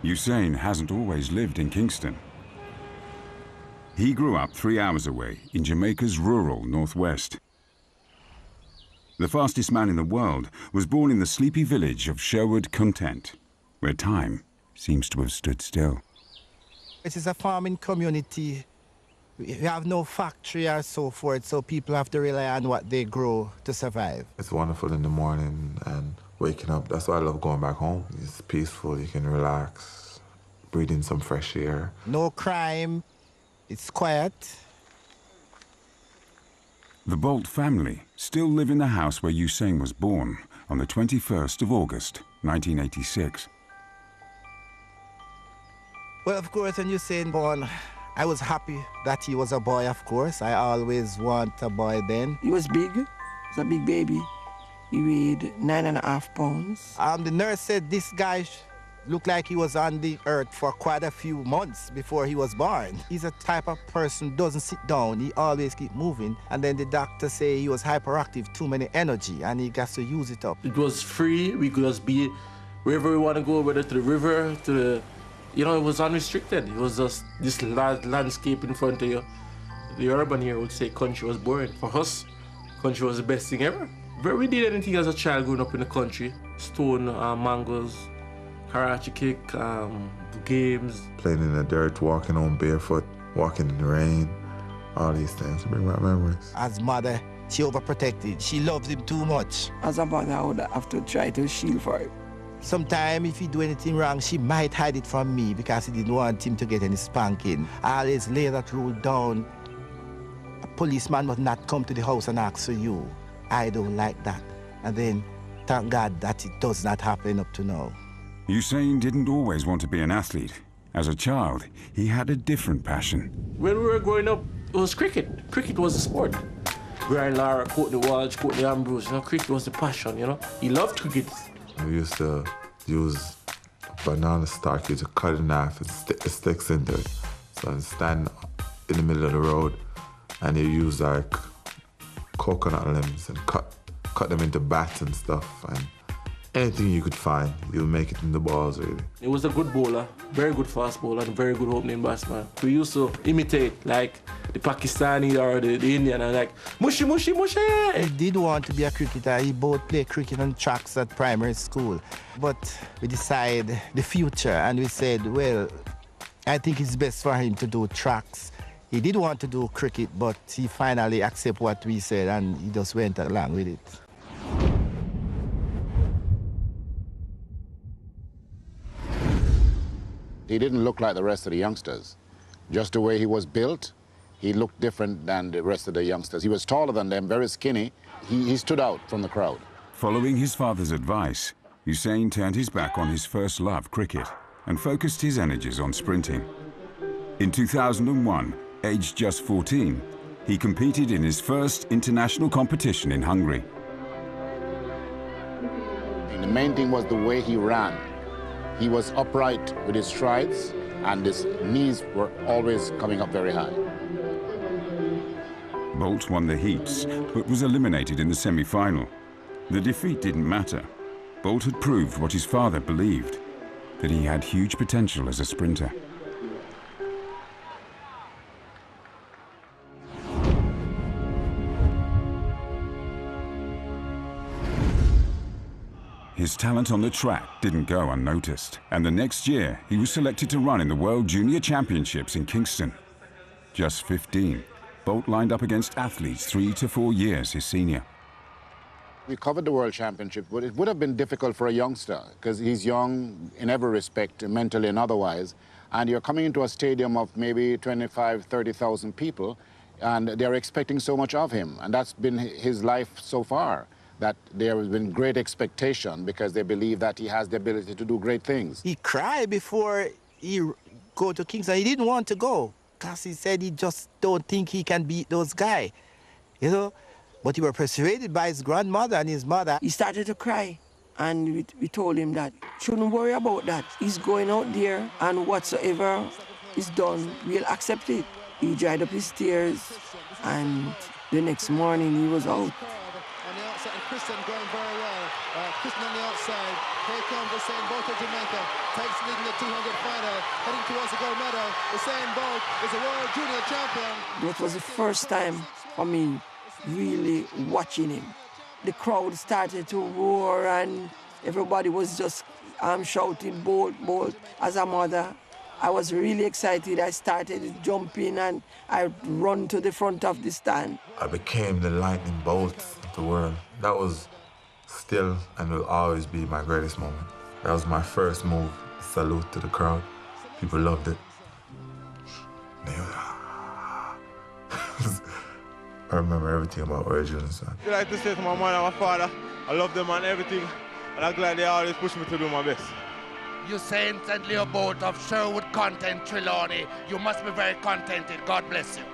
Usain hasn't always lived in Kingston. He grew up 3 hours away in Jamaica's rural northwest. The fastest man in the world was born in the sleepy village of Sherwood Content, where time seems to have stood still. It is a farming community. We have no factory or so forth, so people have to rely on what they grow to survive. It's wonderful in the morning and waking up. That's why I love going back home. It's peaceful, you can relax, breathe in some fresh air. No crime, it's quiet. The Bolt family still live in the house where Usain was born on the 21st of August, 1986. Well, of course, when Usain born, I was happy that he was a boy, of course. I always want a boy then. He was big. He was a big baby. He weighed 9.5 pounds. The nurse said this guy looked like he was on the earth for quite a few months before he was born. He's a type of person who doesn't sit down. He always keep moving. And then the doctor say he was hyperactive, too many energy, and he got to use it up. It was free. We could just be wherever we want to go, whether to the river, to the... You know, it was unrestricted. It was just this landscape in front of you. The urban here would say country was boring. For us, country was the best thing ever. Where we did anything as a child growing up in the country, stone, mangoes, karate kick, games. Playing in the dirt, walking on barefoot, walking in the rain, all these things bring back memories. As mother, she overprotected. She loves him too much. As a mother, I would have to try to shield for him. Sometimes if he do anything wrong, she might hide it from me because he didn't want him to get any spanking. I always lay that rule down. A policeman must not come to the house and ask for you. I don't like that. And then, thank God that it does not happen up to now. Usain didn't always want to be an athlete. As a child, he had a different passion. When we were growing up, it was cricket. Cricket was the sport. Brian Lara, Courtney Walsh, Courtney Ambrose, cricket was the passion, He loved cricket. We used to use a banana stalk, you to cut it in half and stick the sticks into it. So I'd stand in the middle of the road and you use like coconut limbs and cut them into bats and stuff. And anything you could find, you'll make it in the balls, really. He was a good bowler, very good fast bowler, and very good opening batsman. We used to imitate, like, the Pakistani or the Indian, and like, mushy, mushy, mushy! He did want to be a cricketer. He both played cricket on tracks at primary school. But we decided the future, and we said, well, I think it's best for him to do tracks. He did want to do cricket, but he finally accepted what we said, and he just went along with it. He didn't look like the rest of the youngsters. Just the way he was built, he looked different than the rest of the youngsters. He was taller than them, very skinny. He stood out from the crowd. Following his father's advice, Usain turned his back on his first love, cricket, and focused his energies on sprinting. In 2001, aged just 14, he competed in his first international competition in Hungary. And the main thing was the way he ran. He was upright with his strides, and his knees were always coming up very high. Bolt won the heats, but was eliminated in the semi-final. The defeat didn't matter. Bolt had proved what his father believed, that he had huge potential as a sprinter. His talent on the track didn't go unnoticed, and the next year he was selected to run in the World Junior Championships in Kingston. Just 15, Bolt lined up against athletes 3 to 4 years his senior. We covered the World Championship, but it would have been difficult for a youngster because he's young in every respect, mentally and otherwise, and you're coming into a stadium of maybe 25, 30,000 people, and they're expecting so much of him, and that's been his life so far. That there has been great expectation because they believe that he has the ability to do great things. He cried before he go to Kingston. He didn't want to go because he said he just don't think he can beat those guys, But he was persuaded by his grandmother and his mother. He started to cry, and we told him that shouldn't worry about that. He's going out there, and whatsoever is done, we'll accept it. He dried up his tears, and the next morning he was out. And Kristen going very well. Kristen on the outside. Here comes Usain Bolt of Jamaica takes lead in the 200 final, heading towards the gold medal. Usain Bolt is a world junior champion. It was the first time for me really watching him. The crowd started to roar and everybody was just shouting, Bolt, Bolt. As a mother, I was really excited. I started jumping and I run to the front of the stand. I became the lightning bolt of the world. That was still and will always be my greatest moment. That was my first move. Salute to the crowd. People loved it. I remember everything about Origin. I like to say to my mother and my father, I love them and everything, and I'm glad they always push me to do my best. Usain and Leo Bolt of Sherwood Content, Trelawny, you must be very contented. God bless you.